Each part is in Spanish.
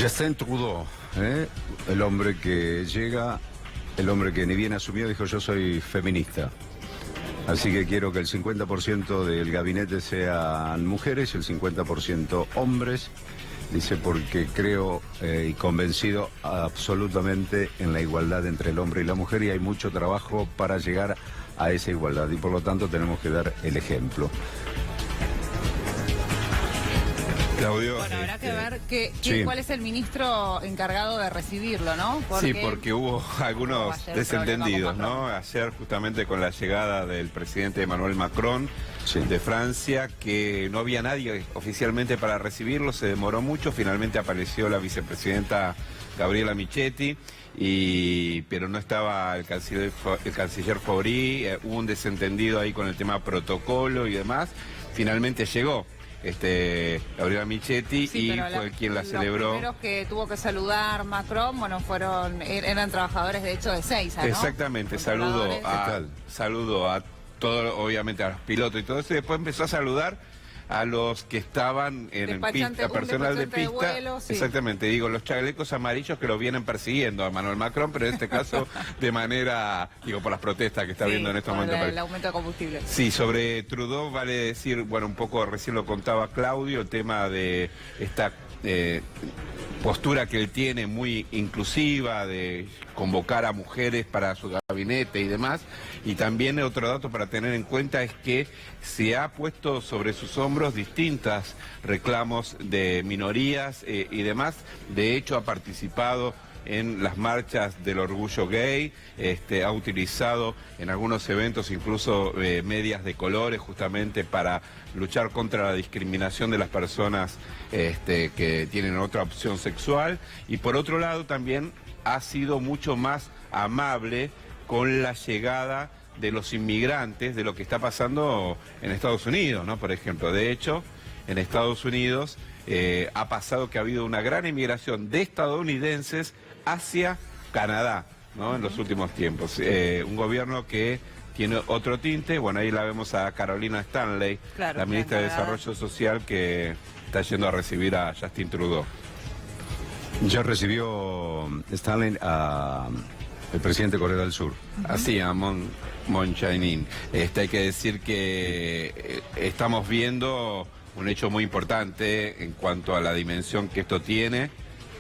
Justin Trudeau, el hombre que llega, el hombre que ni bien asumió, dijo: yo soy feminista. Así que quiero que el 50% del gabinete sean mujeres y el 50% hombres. Dice, porque creo y convencido absolutamente en la igualdad entre el hombre y la mujer, y hay mucho trabajo para llegar a esa igualdad y por lo tanto tenemos que dar el ejemplo. Claudio, bueno, habrá que ver sí. cuál es el ministro encargado de recibirlo, ¿no? Sí, porque hubo algunos desentendidos, ¿no? Ayer justamente con la llegada del presidente Emmanuel Macron de Francia, que no había nadie oficialmente para recibirlo, se demoró mucho, finalmente apareció la vicepresidenta Gabriela Michetti, pero no estaba el canciller Faury, hubo un desentendido ahí con el tema protocolo y demás, finalmente llegó Gabriela Michetti, y fue quien la celebró. Los primeros que tuvo que saludar Macron, bueno, eran trabajadores de hecho de Ezeiza, ¿no? Exactamente, saludo a todos, obviamente a los pilotos y todo eso, y después empezó a saludar a los que estaban en pista, personal de pista. Vuelo, sí. Exactamente, digo, los chalecos amarillos que lo vienen persiguiendo a Emmanuel Macron, pero en este caso de manera, por las protestas que está viendo en estos momentos. El aumento de combustible. Sí, sobre Trudeau vale decir, bueno, un poco recién lo contaba Claudio, el tema de esta postura que él tiene muy inclusiva de convocar a mujeres para su gabinete y demás. Y también otro dato para tener en cuenta es que se ha puesto sobre sus hombros distintos reclamos de minorías y demás. De hecho, ha participado en las marchas del orgullo gay, ha utilizado en algunos eventos incluso medias de colores justamente para luchar contra la discriminación de las personas que tienen otra opción sexual, y por otro lado también ha sido mucho más amable con la llegada de los inmigrantes, de lo que está pasando en Estados Unidos, ¿no? Por ejemplo, de hecho, en Estados Unidos ha pasado que ha habido una gran inmigración de estadounidenses hacia Canadá, ¿no? En los últimos tiempos. Un gobierno que tiene otro tinte. Bueno, ahí la vemos a Carolina Stanley, la ministra de Desarrollo Social, que está yendo a recibir a Justin Trudeau. Ya recibió Stanley el presidente de Corea del Sur. Así, a Moon Jae-in. Hay que decir que estamos viendo un hecho muy importante en cuanto a la dimensión que esto tiene.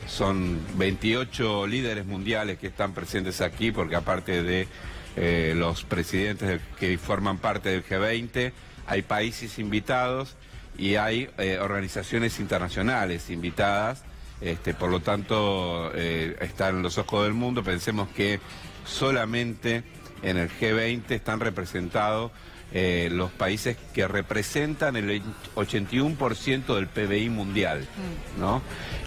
Son 28 líderes mundiales que están presentes aquí, porque aparte de los presidentes que forman parte del G20, hay países invitados y hay organizaciones internacionales invitadas. Por lo tanto, están en los ojos del mundo. Pensemos que solamente en el G20 están representados los países que representan el 81% del PBI mundial, ¿no?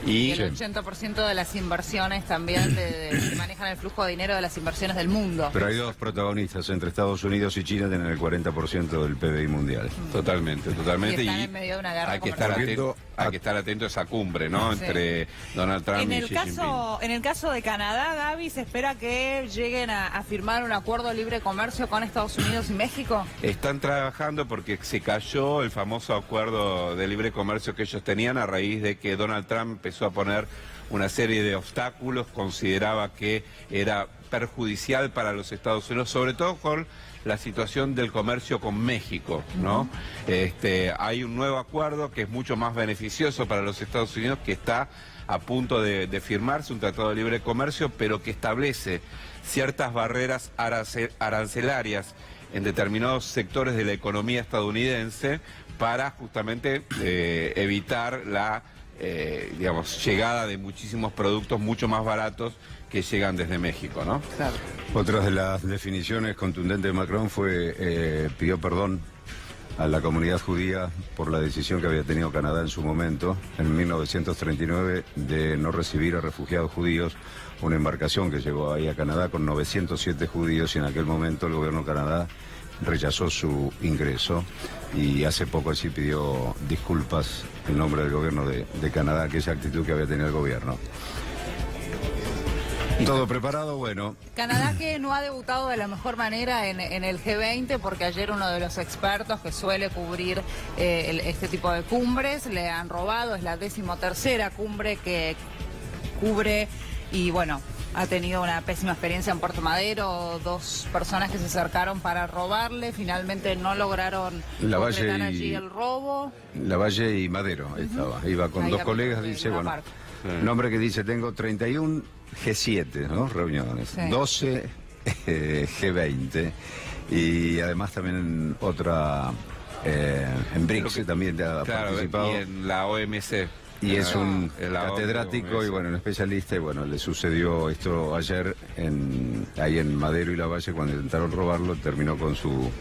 Y el 80% de las inversiones también que manejan el flujo de dinero de las inversiones del mundo. Pero hay dos protagonistas, entre Estados Unidos y China, tienen el 40% del PBI mundial. Totalmente. Y están en medio de una guerra comercial. Hay que estar atento a esa cumbre, ¿no? Entre Donald Trump y Xi Jinping. En el caso de Canadá, Gaby, ¿se espera que lleguen a firmar un acuerdo de libre comercio con Estados Unidos y México? Están trabajando porque se cayó el famoso acuerdo de libre comercio que ellos tenían a raíz de que Donald Trump empezó a poner una serie de obstáculos, consideraba que era perjudicial para los Estados Unidos, sobre todo con la situación del comercio con México, ¿no? Hay un nuevo acuerdo que es mucho más beneficioso para los Estados Unidos, que está a punto de firmarse, un tratado de libre comercio, pero que establece ciertas barreras arancelarias en determinados sectores de la economía estadounidense para justamente evitar la llegada de muchísimos productos mucho más baratos que llegan desde México, ¿no? Claro. Otra de las definiciones contundentes de Macron fue, pidió perdón a la comunidad judía por la decisión que había tenido Canadá en su momento, en 1939, de no recibir a refugiados judíos, una embarcación que llegó ahí a Canadá con 907 judíos, y en aquel momento el gobierno de Canadá rechazó su ingreso, y hace poco así pidió disculpas en nombre del gobierno de Canadá, aquella actitud que había tenido el gobierno. Todo preparado, bueno. Canadá que no ha debutado de la mejor manera en el G20 porque ayer uno de los expertos que suele cubrir este tipo de cumbres le han robado, es la 13ª cumbre que cubre y bueno, ha tenido una pésima experiencia en Puerto Madero, 2 personas que se acercaron para robarle, finalmente no lograron concretar allí el robo. Lavalle y Madero estaba, iba con Ahí 2 colegas, dice, bueno, nombre que dice, tengo 31 G7, ¿no? Reuniones, Sí. 12 G20 y además también otra en BRICS también ha participado. Y en la OMC. Y es un en la catedrático OMC. y bueno, un especialista y bueno, le sucedió esto ayer ahí en Madero y Lavalle cuando intentaron robarlo, terminó con su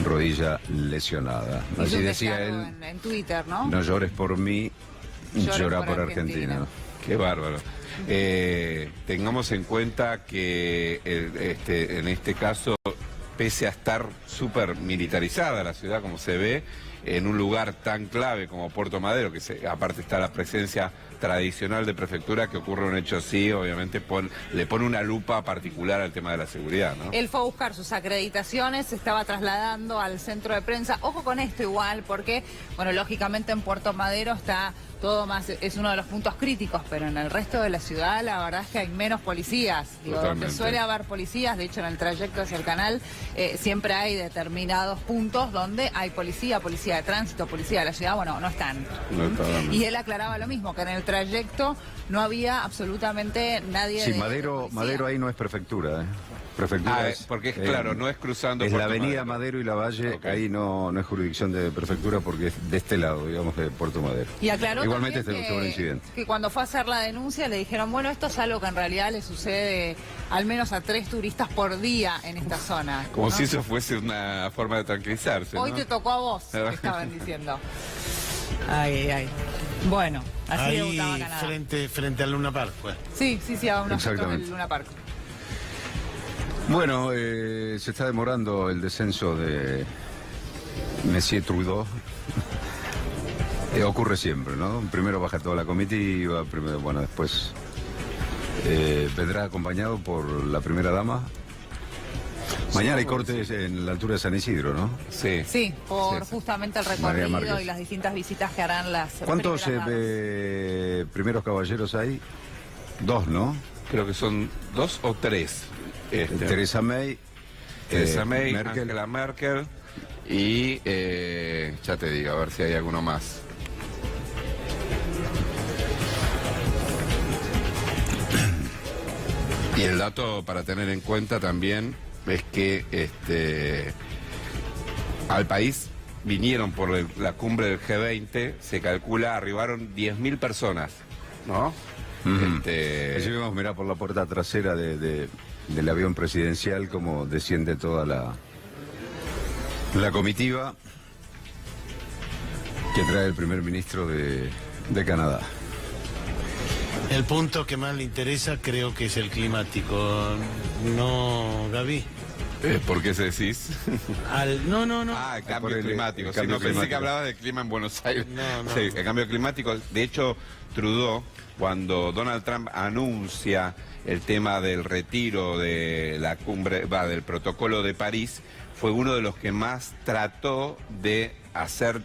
rodilla lesionada. Hizo Así un decía descargo él, en Twitter, ¿no? no llores por mí, llora por Argentina. Qué bárbaro. Tengamos en cuenta que en este caso, pese a estar súper militarizada la ciudad como se ve, en un lugar tan clave como Puerto Madero, que aparte está la presencia tradicional de prefectura, que ocurre un hecho así, obviamente le pone una lupa particular al tema de la seguridad, ¿no? Él fue a buscar sus acreditaciones, se estaba trasladando al centro de prensa. Ojo con esto igual, porque, bueno, lógicamente en Puerto Madero está todo más, es uno de los puntos críticos, pero en el resto de la ciudad la verdad es que hay menos policías. Digo, donde suele haber policías, de hecho en el trayecto hacia el canal siempre hay determinados puntos donde hay policía de tránsito, policía de la ciudad, bueno, no están. Y él aclaraba lo mismo, que en el trayecto no había absolutamente nadie. Sí, de Madero ahí no es prefectura, ¿eh? Prefectura porque es claro, no es cruzando es Puerto la avenida Madero y Lavalle, ahí no es jurisdicción de prefectura porque es de este lado, digamos, de Puerto Madero. Y aclaró igualmente también sobre el incidente. que cuando fue a hacer la denuncia le dijeron, bueno, esto es algo que en realidad le sucede al menos a 3 turistas por día en esta zona. Como ¿no? si eso fuese una forma de tranquilizarse, Hoy ¿no? te tocó a vos, te estaban diciendo. Ay. Bueno, así debutaba Ahí Canadá. frente al Luna Park, pues. Sí, a unos metros Exactamente. del Luna Park. Bueno, se está demorando el descenso de Monsieur Trudeau. Ocurre siempre, ¿no? Primero baja toda la comitiva, después vendrá acompañado por la primera dama. Mañana hay cortes en la altura de San Isidro, ¿no? Sí, por justamente el María recorrido Márquez. y las distintas visitas que harán las ¿Cuántos primeras damas. primeros caballeros hay? 2, ¿no? Creo que son 2 o 3. Theresa May, Merkel. Angela Merkel y ya te digo, a ver si hay alguno más. Y el dato para tener en cuenta también es que al país vinieron por la cumbre del G20, se calcula, arribaron 10.000 personas, ¿no? Allí vemos, mirá, por la puerta trasera del avión presidencial como desciende toda la comitiva que trae el primer ministro de Canadá. El punto que más le interesa creo que es el climático, ¿no, Gaby? ¿Por qué se decís? No. Ah, el cambio por climático. el cambio Pensé que climático. hablaba del clima en Buenos Aires. No. Sí, el cambio climático. De hecho, Trudeau, cuando Donald Trump anuncia el tema del retiro de la cumbre, del protocolo de París, fue uno de los que más trató de hacer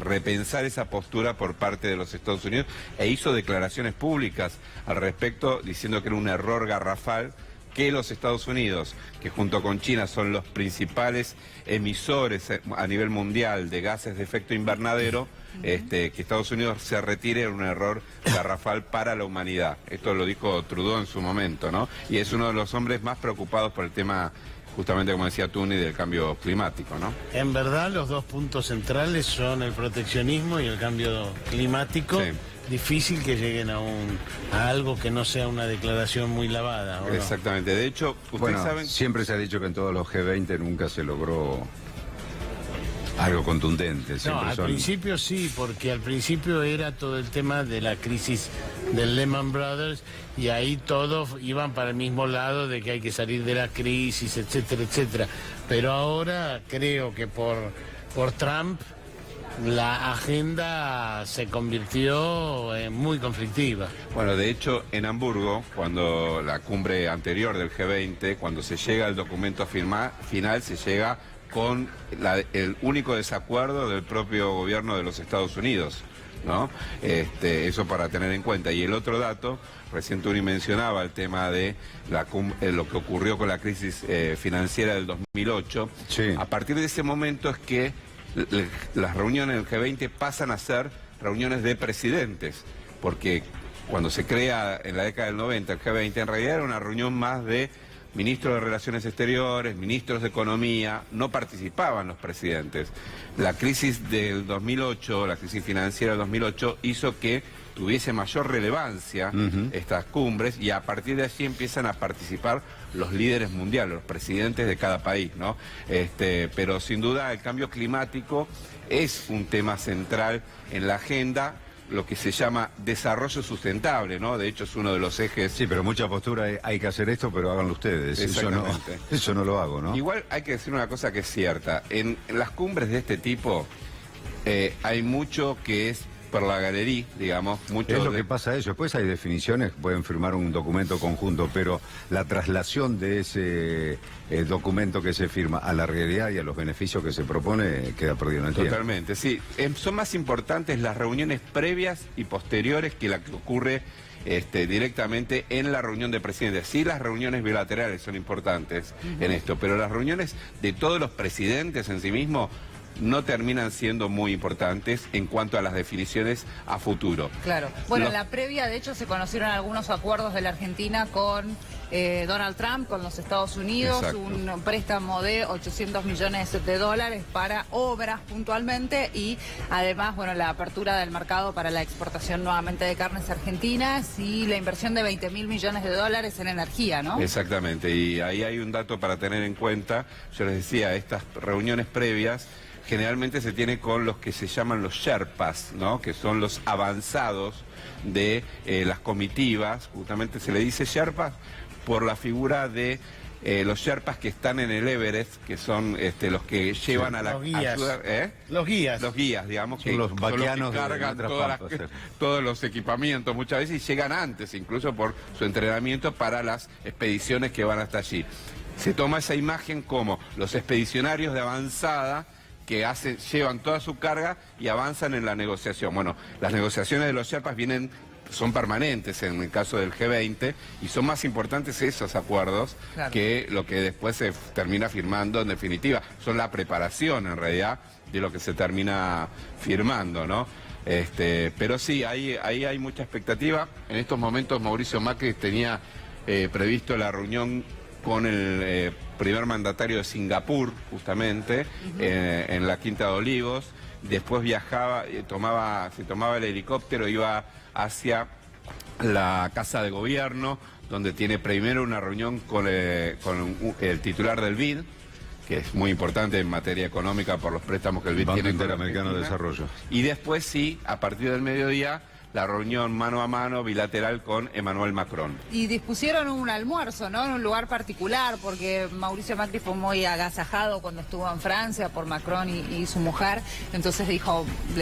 repensar esa postura por parte de los Estados Unidos e hizo declaraciones públicas al respecto diciendo que era un error garrafal que los Estados Unidos, que junto con China son los principales emisores a nivel mundial de gases de efecto invernadero, que Estados Unidos se retire era un error garrafal para la humanidad. Esto lo dijo Trudeau en su momento, ¿no? Y es uno de los hombres más preocupados por el tema, justamente como decía Tuni, del cambio climático, ¿no? En verdad los 2 puntos centrales son el proteccionismo y el cambio climático. Sí. Difícil que lleguen a algo que no sea una declaración muy lavada, ¿o no? Exactamente. De hecho, ustedes saben... Siempre se ha dicho que en todos los G20 nunca se logró algo contundente. No, Siempre al principio sí, porque al principio era todo el tema de la crisis del Lehman Brothers y ahí todos iban para el mismo lado de que hay que salir de la crisis, etcétera, etcétera. Pero ahora creo que por Trump la agenda se convirtió en muy conflictiva. Bueno, de hecho, en Hamburgo, cuando la cumbre anterior del G20, cuando se llega al documento final, se llega con el único desacuerdo del propio gobierno de los Estados Unidos, ¿no? Eso para tener en cuenta. Y el otro dato, recién Tuni mencionaba el tema de lo que ocurrió con la crisis financiera del 2008. Sí. A partir de ese momento es que las reuniones del G20 pasan a ser reuniones de presidentes, porque cuando se crea en la década del 90 el G20, en realidad era una reunión más de ministros de Relaciones Exteriores, ministros de Economía, no participaban los presidentes. La crisis del 2008, la crisis financiera del 2008, hizo que tuviese mayor relevancia estas cumbres, y a partir de allí empiezan a participar los líderes mundiales, los presidentes de cada país, ¿no? Pero sin duda el cambio climático es un tema central en la agenda, lo que se llama desarrollo sustentable, ¿no? De hecho es uno de los ejes. Sí, pero mucha postura hay que hacer esto, pero háganlo ustedes. Exactamente. Eso no lo hago, ¿no? Igual hay que decir una cosa que es cierta. En las cumbres de este tipo hay mucho que es por la galería, digamos. Mucho Es lo que pasa eso. Después hay definiciones, pueden firmar un documento conjunto, pero la traslación de ese documento que se firma a la realidad y a los beneficios que se propone queda perdido en el tiempo. Totalmente, sí. Son más importantes las reuniones previas y posteriores que la que ocurre directamente en la reunión de presidentes. Sí, las reuniones bilaterales son importantes en esto, pero las reuniones de todos los presidentes en sí mismos no terminan siendo muy importantes en cuanto a las definiciones a futuro. Claro. Bueno, en la previa, de hecho, se conocieron algunos acuerdos de la Argentina con Donald Trump, con los Estados Unidos, Exacto. un préstamo de 800 millones de dólares para obras puntualmente, y además, bueno, la apertura del mercado para la exportación nuevamente de carnes argentinas y la inversión de 20.000 millones de dólares en energía, ¿no? Exactamente, y ahí hay un dato para tener en cuenta. Yo les decía, estas reuniones previas generalmente se tiene con los que se llaman los Sherpas, ¿no? Que son los avanzados de las comitivas. Justamente se le dice Sherpas por la figura de los Sherpas que están en el Everest, que son los que llevan a la los guías. ayuda, Los guías. Los guías, digamos, Son que los vaquianos que cargan de todos los equipamientos muchas veces, y llegan antes, incluso por su entrenamiento para las expediciones que van hasta allí. Se toma esa imagen como los expedicionarios de avanzada que llevan toda su carga y avanzan en la negociación. Bueno, las negociaciones de los Sherpas son permanentes en el caso del G20, y son más importantes esos acuerdos, claro, que lo que después se termina firmando en definitiva. Son la preparación en realidad de lo que se termina firmando, ¿no? Pero sí, ahí hay mucha expectativa. En estos momentos Mauricio Macri tenía previsto la reunión con el primer mandatario de Singapur, justamente, en la Quinta de Olivos. Después viajaba, se tomaba el helicóptero, iba hacia la Casa de Gobierno, donde tiene primero una reunión con el titular del BID, que es muy importante en materia económica por los préstamos que el BID Banco tiene con Interamericano de Desarrollo. Y después sí, a partir del mediodía, la reunión mano a mano bilateral con Emmanuel Macron. Y dispusieron un almuerzo, ¿no? En un lugar particular, porque Mauricio Macri fue muy agasajado cuando estuvo en Francia por Macron y su mujer. Entonces le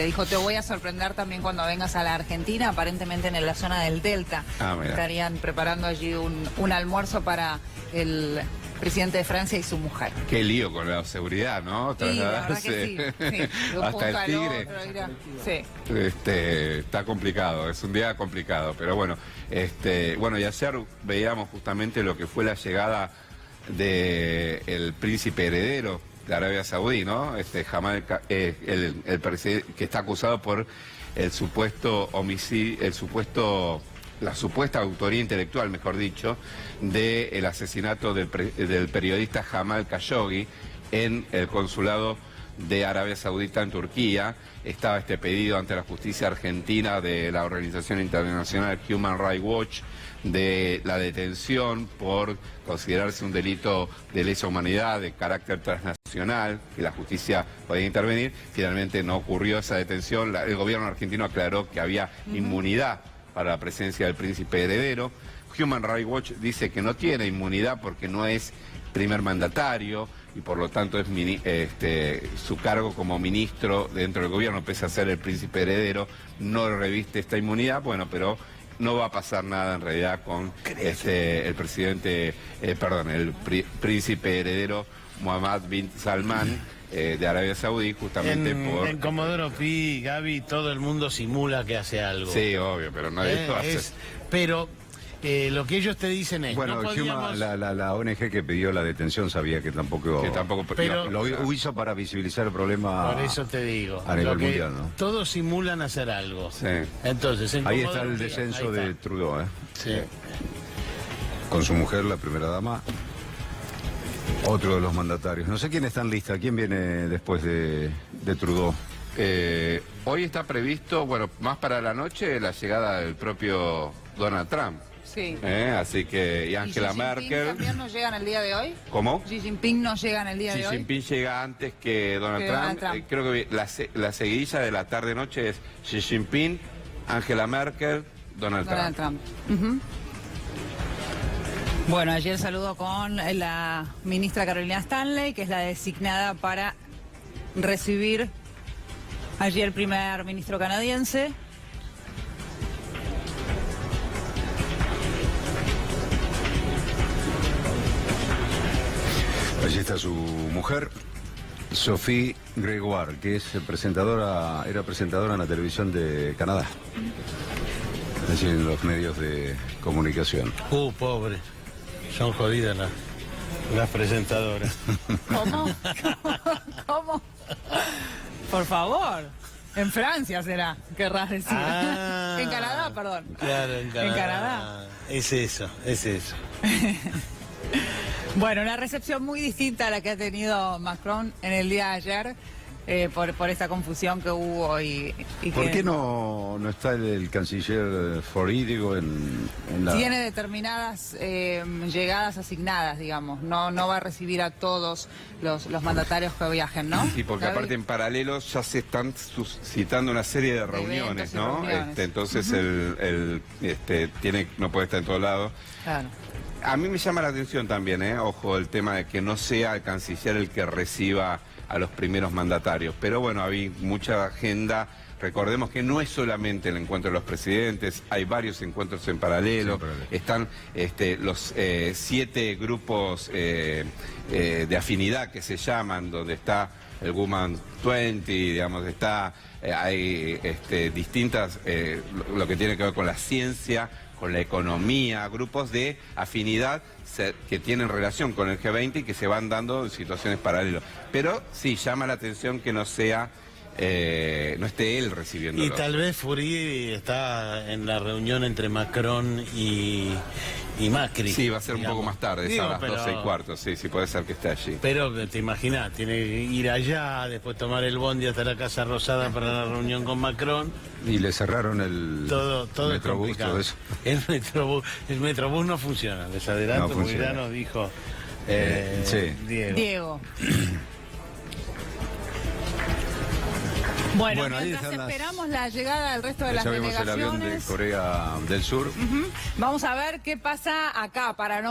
dijo, te voy a sorprender también cuando vengas a la Argentina, aparentemente en la zona del Delta. Estarían preparando allí un almuerzo para el presidente de Francia y su mujer. Qué lío con la seguridad, ¿no? Sí, la verdad que sí. Hasta el Tigre. Sí. Está complicado, es un día complicado, pero bueno, y ayer veíamos justamente lo que fue la llegada del príncipe heredero de Arabia Saudí, ¿no? Jamal, el presidente que está acusado por el supuesto homicidio, la supuesta autoría intelectual, mejor dicho, del asesinato del periodista Jamal Khashoggi en el consulado de Arabia Saudita en Turquía. Estaba este pedido ante la justicia argentina de la organización internacional Human Rights Watch de la detención por considerarse un delito de lesa humanidad de carácter transnacional, que la justicia podía intervenir. Finalmente no ocurrió esa detención. El gobierno argentino aclaró que había inmunidad para la presencia del príncipe heredero. Human Rights Watch dice que no tiene inmunidad porque no es primer mandatario, y por lo tanto es su cargo como ministro dentro del gobierno, pese a ser el príncipe heredero, no reviste esta inmunidad, bueno, pero no va a pasar nada en realidad con el presidente, el príncipe heredero Mohammed bin Salman de Arabia Saudí, justamente por... En Comodoro Pi, Gaby, todo el mundo simula que hace algo. Sí, obvio, pero nadie lo hace. Pero lo que ellos te dicen es... Bueno, no podíamos... la ONG que pidió la detención sabía que tampoco... Pero lo hizo para visibilizar el problema. Por eso te digo. A nivel lo que mundial, ¿no? Todos simulan hacer algo. Sí. Entonces, en Ahí Comodoro está el Pi, descenso ahí está. de Trudeau, ¿eh? Sí. Con su mujer, la primera dama. Otro de los mandatarios. No sé quién está en lista. ¿Quién viene después de Trudeau? Hoy está previsto, bueno, más para la noche, la llegada del propio Donald Trump. Sí. Así que, y Angela Xi Jinping Merkel. ¿También no llegan el día de hoy? ¿Cómo? Xi Jinping no llega en el día Xi de hoy. Jinping llega antes que Donald Trump. Creo que la seguidilla de la tarde-noche es Xi Jinping, Angela Merkel, Donald Trump. Ujú. Bueno, ayer saludó con la ministra Carolina Stanley, que es la designada para recibir allí el primer ministro canadiense. Allí está su mujer, Sophie Gregoire, que es era presentadora en la televisión de Canadá. Es decir, en los medios de comunicación. Pobre. Son jodidas las presentadoras. ¿Cómo? ¿Cómo? Por favor. En Francia será, querrás decir. Ah, en Canadá, perdón. Claro, en Canadá. En Canadá. Es eso. Bueno, una recepción muy distinta a la que ha tenido Macron en el día de ayer, por esta confusión que hubo y ¿Por que qué no está el canciller Forey, digo, en la... tiene determinadas llegadas asignadas, digamos. No va a recibir a todos los mandatarios que viajen, ¿no? Sí, porque Gaby. aparte en paralelo ya se están suscitando una serie de reuniones, eventos y ¿no? reuniones. Entonces no puede estar en todos lados. Claro. A mí me llama la atención también, ojo, el tema de que no sea el canciller el que reciba a los primeros mandatarios. Pero bueno, hay mucha agenda. Recordemos que no es solamente el encuentro de los presidentes, hay varios encuentros en paralelo. Sí, en paralelo. Están los 7 grupos de afinidad que se llaman, donde está el Woman 20, digamos, hay distintas, lo que tiene que ver con la ciencia, con la economía, grupos de afinidad que tienen relación con el G20 y que se van dando en situaciones paralelas. Pero sí, llama la atención que no sea, no esté él recibiendo. Y tal vez Furi está en la reunión entre Macron y Macri. Sí, va a ser un poco más tarde, Digo, a las pero- 12:15, sí, puede ser que esté allí. Pero te imaginas, tiene que ir allá, después tomar el bondi hasta la Casa Rosada para la reunión con Macron. Y le cerraron el Todo es Metrobús, complicado. todo eso. El Metrobús no funciona, les adelanto, No porque funciona. ya nos dijo Sí. Diego. Bueno, Bueno, ahí mientras están las- esperamos la llegada del resto de Ya las vimos el avión de delegaciones, Corea del Sur. vamos a ver qué pasa acá para no